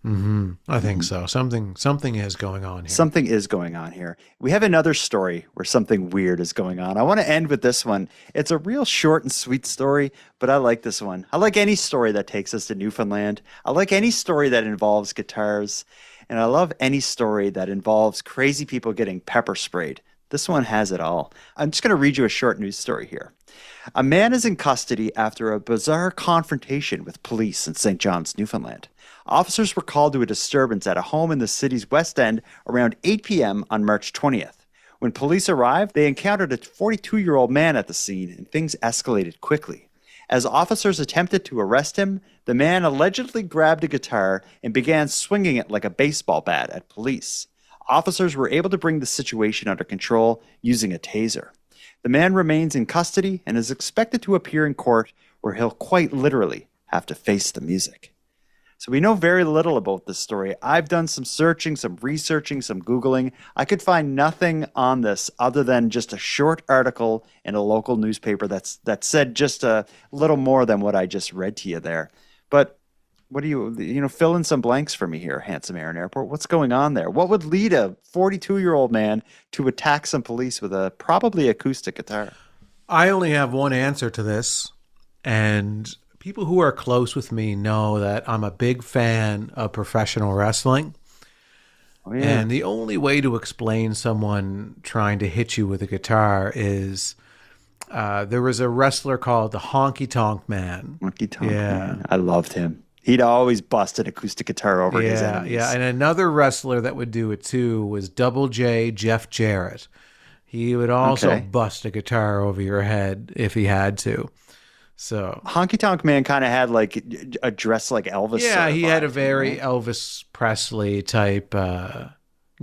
I think so. Something is going on here. Something is going on here. We have another story where something weird is going on. I want to end with this one. It's a real short and sweet story, but I like this one. I like any story that takes us to Newfoundland. I like any story that involves guitars. And I love any story that involves crazy people getting pepper sprayed. This one has it all. I'm just going to read you a short news story here. A man is in custody after a bizarre confrontation with police in St. John's, Newfoundland. Officers were called to a disturbance at a home in the city's West End around 8 p.m. on March 20th. When police arrived, they encountered a 42-year-old man at the scene, and things escalated quickly. As officers attempted to arrest him, the man allegedly grabbed a guitar and began swinging it like a baseball bat at police. Officers were able to bring the situation under control using a taser. The man remains in custody and is expected to appear in court, where he'll quite literally have to face the music. So we know very little about this story. I've done some searching, some researching, some Googling. I could find nothing on this other than just a short article in a local newspaper that said just a little more than what I just read to you there. But what do you fill in some blanks for me here, Handsome Aaron Airport? What's going on there? What would lead a 42-year-old man to attack some police with a probably acoustic guitar? I only have one answer to this, and people who are close with me know that I'm a big fan of professional wrestling. Oh, yeah. And the only way to explain someone trying to hit you with a guitar is there was a wrestler called the Honky Tonk Man. Honky Tonk Man. I loved him. He'd always bust an acoustic guitar over his enemies. Yeah, and another wrestler that would do it too was Double J Jeff Jarrett. He would also Okay. bust a guitar over your head if he had to. So Honky Tonk Man kind of had like a dress like Elvis. yeah, sort of he had a vibe, very right? Elvis Presley type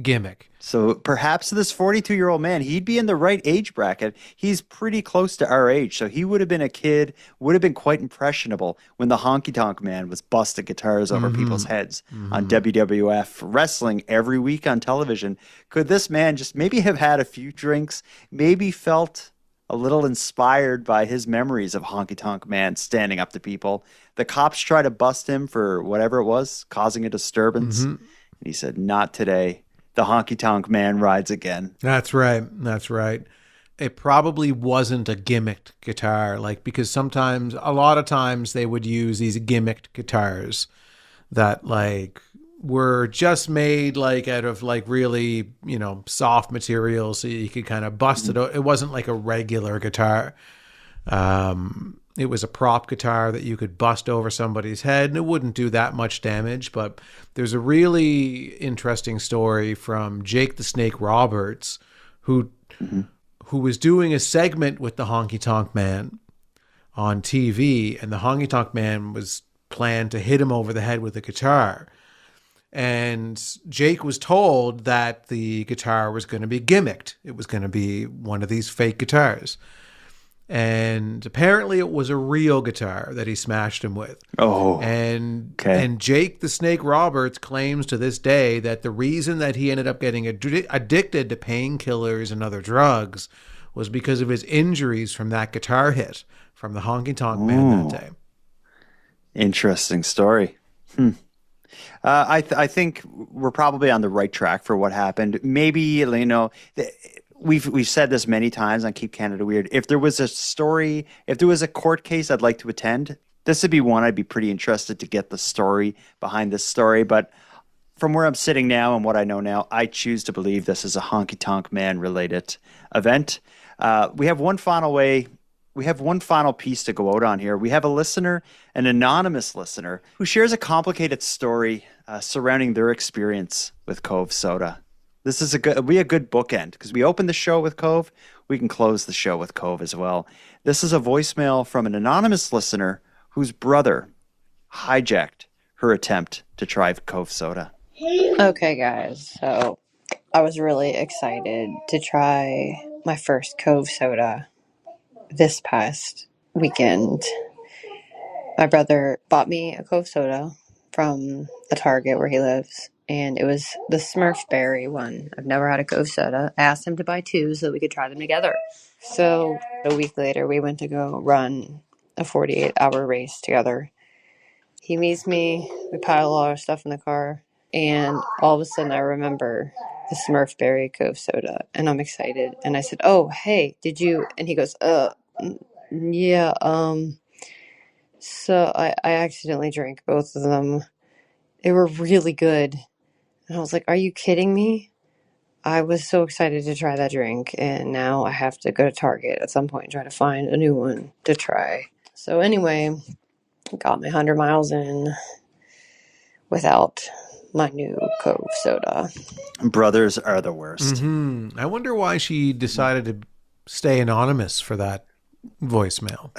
gimmick. So perhaps this 42-year-old man, he'd be in the right age bracket. He's pretty close to our age. So he would have been a kid, would have been quite impressionable when the Honky Tonk Man was busting guitars over people's heads on WWF wrestling every week on television. Could this man just maybe have had a few drinks, maybe felt a little inspired by his memories of Honky Tonk Man standing up to people? The cops try to bust him for whatever it was, causing a disturbance. And he said, "Not today. The Honky Tonk Man rides again." That's right. That's right. It probably wasn't a gimmicked guitar, like, because sometimes, a lot of times, they would use these gimmicked guitars that like were just made like out of like really, soft material, so you could kind of bust it out. It wasn't like a regular guitar. It was a prop guitar that you could bust over somebody's head, and it wouldn't do that much damage. But there's a really interesting story from Jake the Snake Roberts, who was doing a segment with the Honky Tonk Man on TV, and the Honky Tonk Man was planned to hit him over the head with a guitar. And Jake was told that the guitar was going to be gimmicked. It was going to be one of these fake guitars. And apparently it was a real guitar that he smashed him with. Oh. And Okay. and Jake the Snake Roberts claims to this day that the reason that he ended up getting addicted to painkillers and other drugs was because of his injuries from that guitar hit from the Honky Tonk Man that day. Interesting story. I think we're probably on the right track for what happened. Maybe, we've said this many times on Keep Canada Weird. If there was a story, if there was a court case I'd like to attend, this would be one I'd be pretty interested to get the story behind this story. But from where I'm sitting now and what I know now, I choose to believe this is a Honky Tonk Man related event. We have one final piece to go out on here. We have a listener, an anonymous listener, who shares a complicated story surrounding their experience with Cove Soda. This is a good bookend, because we open the show with Cove, we can close the show with Cove as well. This is a voicemail from an anonymous listener whose brother hijacked her attempt to try Cove Soda. Okay, guys, so I was really excited to try my first Cove Soda this past weekend. My brother bought me a Cove Soda from the Target where he lives, and it was the Smurf Berry one. I've never had a Cove Soda. I asked him to buy two so that we could try them together. So a week later, we went to go run a 48-hour race together. He meets me, we pile a lot of stuff in the car, and all of a sudden I remember the Smurf Berry Cove Soda, and I'm excited. And I said, "Oh, hey, did you?" And he goes, yeah, so I accidentally drank both of them. They were really good. And I was like, "Are you kidding me?" I was so excited to try that drink, and now I have to go to Target at some point and try to find a new one to try. So anyway, got my 100 miles in without my new Cove Soda. Brothers are the worst. I wonder why she decided to stay anonymous for that voicemail.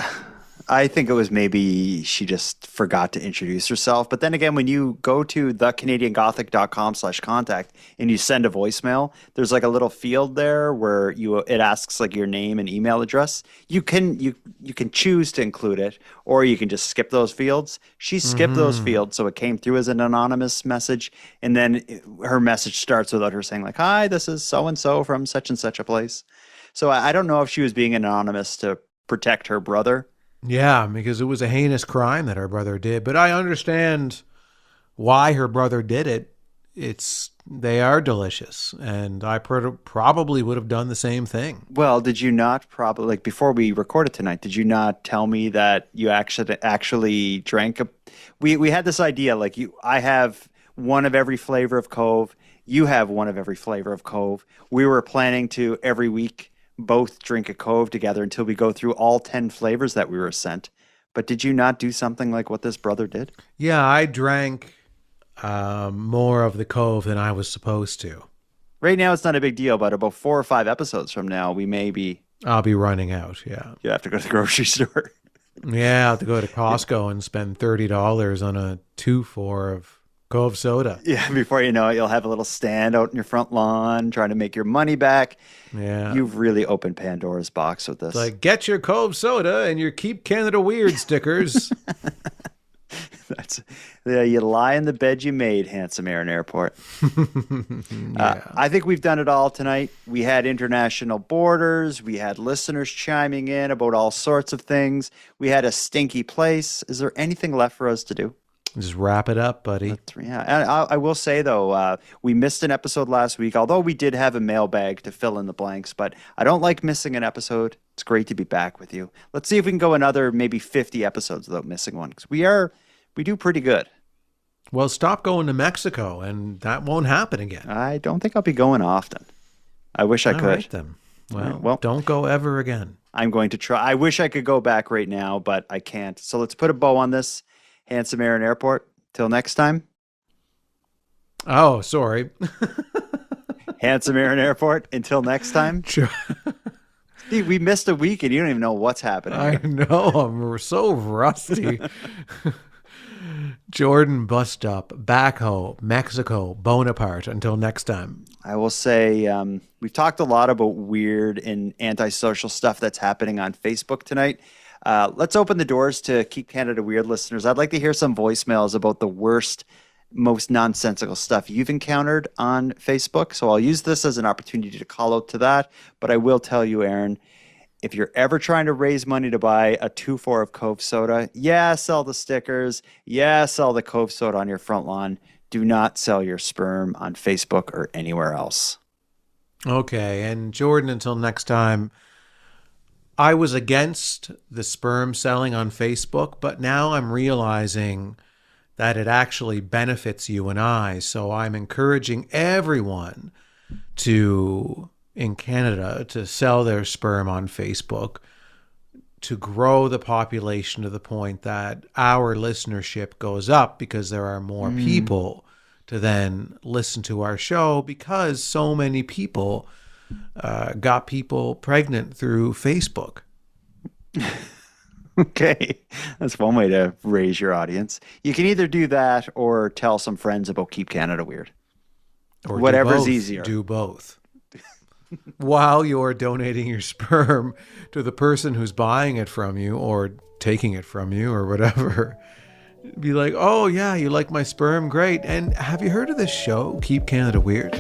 I think it was maybe she just forgot to introduce herself. But then again, when you go to thecanadiangothic.com/contact and you send a voicemail, there's like a little field there where it asks like your name and email address. You can choose to include it, or you can just skip those fields. She skipped those fields, so it came through as an anonymous message. And then her message starts without her saying like, "Hi, this is so-and-so from such and such a place." So I don't know if she was being anonymous to protect her brother. Yeah, because it was a heinous crime that her brother did. But I understand why her brother did it. They are delicious, and I probably would have done the same thing. Well, did you not before we recorded tonight, did you not tell me that you actually drank we had this idea, I have one of every flavor of Cove, you have one of every flavor of Cove. We were planning to every week both drink a Cove together until we go through all 10 flavors that we were sent. But did you not do something like what this brother did? Yeah, I drank more of the Cove than I was supposed to. Right now, it's not a big deal, but about 4 or 5 episodes from now, we may be... I'll be running out, yeah. You have to go to the grocery store. Yeah, I'll have to go to Costco and spend $30 on a 2-4 of Cove soda. Yeah, before you know it, you'll have a little stand out in your front lawn trying to make your money back. Yeah. You've really opened Pandora's box with this. It's like, get your Cove soda and your Keep Canada Weird stickers. You lie in the bed you made, handsome Aaron Airport. I think we've done it all tonight. We had international borders. We had listeners chiming in about all sorts of things. We had a stinky place. Is there anything left for us to do? Just wrap it up, buddy. Yeah, and I will say, though, we missed an episode last week, although we did have a mailbag to fill in the blanks, but I don't like missing an episode. It's great to be back with you. Let's see if we can go another maybe 50 episodes without missing one, because we do pretty good. Well, stop going to Mexico, and that won't happen again. I don't think I'll be going often. I wish I could. All right, then. Well, don't go ever again. I'm going to try. I wish I could go back right now, but I can't. So let's put a bow on this. Handsome Aaron Airport. Till next time. Oh, sorry. Handsome Aaron Airport. Until next time. Sure. Steve, we missed a week and you don't even know what's happening. I know. I'm so rusty. Jordan Bus Stop, Backhoe, Mexico, Bonaparte. Until next time. I will say we've talked a lot about weird and antisocial stuff that's happening on Facebook tonight. Let's open the doors to Keep Canada Weird listeners. I'd like to hear some voicemails about the worst, most nonsensical stuff you've encountered on Facebook. So I'll use this as an opportunity to call out to that. But I will tell you, Aaron, if you're ever trying to raise money to buy a 2-4 of Cove soda, sell the stickers. Sell the Cove soda on your front lawn. Do not sell your sperm on Facebook or anywhere else. Okay. And Jordan, until next time, I was against the sperm selling on Facebook, but now I'm realizing that it actually benefits you and I. So I'm encouraging everyone in Canada to sell their sperm on Facebook to grow the population to the point that our listenership goes up because there are more people to then listen to our show because so many people got people pregnant through Facebook. Okay. That's one way to raise your audience. You can either do that or tell some friends about Keep Canada Weird. Or whatever's easier. Do both. While you're donating your sperm to the person who's buying it from you or taking it from you or whatever. Be like, oh yeah, you like my sperm? Great. And have you heard of this show, Keep Canada Weird?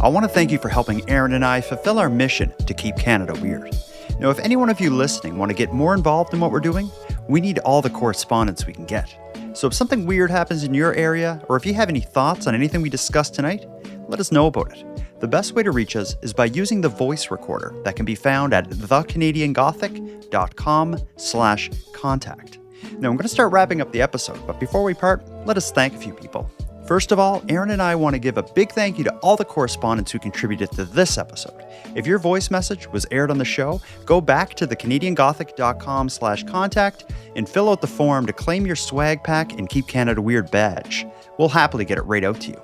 I want to thank you for helping Aaron and I fulfill our mission to keep Canada weird. Now, if any one of you listening want to get more involved in what we're doing, we need all the correspondence we can get. So if something weird happens in your area, or if you have any thoughts on anything we discussed tonight, let us know about it. The best way to reach us is by using the voice recorder that can be found at thecanadiangothic.com/contact. Now, I'm going to start wrapping up the episode, but before we part, let us thank a few people. First of all, Aaron and I want to give a big thank you to all the correspondents who contributed to this episode. If your voice message was aired on the show, go back to thecanadiangothic.com/contact and fill out the form to claim your swag pack and Keep Canada Weird badge. We'll happily get it right out to you.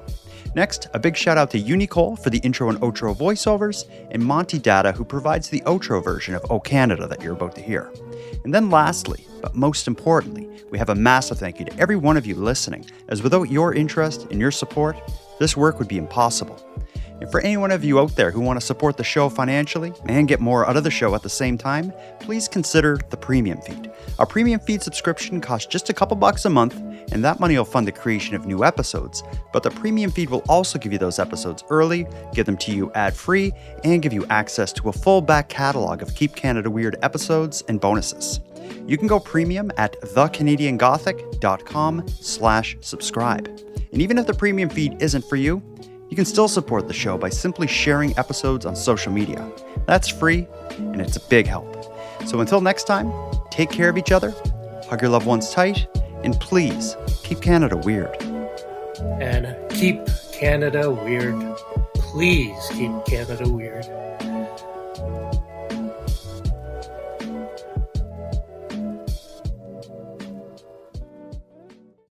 Next, a big shout out to Unicole for the intro and outro voiceovers, and Monty Data, who provides the outro version of O Canada that you're about to hear. And then lastly, but most importantly, we have a massive thank you to every one of you listening, as without your interest and your support, this work would be impossible. And for any one of you out there who want to support the show financially and get more out of the show at the same time, please consider the premium feed. Our premium feed subscription costs just a couple bucks a month, and that money will fund the creation of new episodes. But the premium feed will also give you those episodes early, give them to you ad-free, and give you access to a full back catalog of Keep Canada Weird episodes and bonuses. You can go premium at thecanadiangothic.com/subscribe. And even if the premium feed isn't for you, you can still support the show by simply sharing episodes on social media. That's free, and it's a big help. So until next time, take care of each other, hug your loved ones tight, and please keep Canada weird. And keep Canada weird. Please keep Canada weird.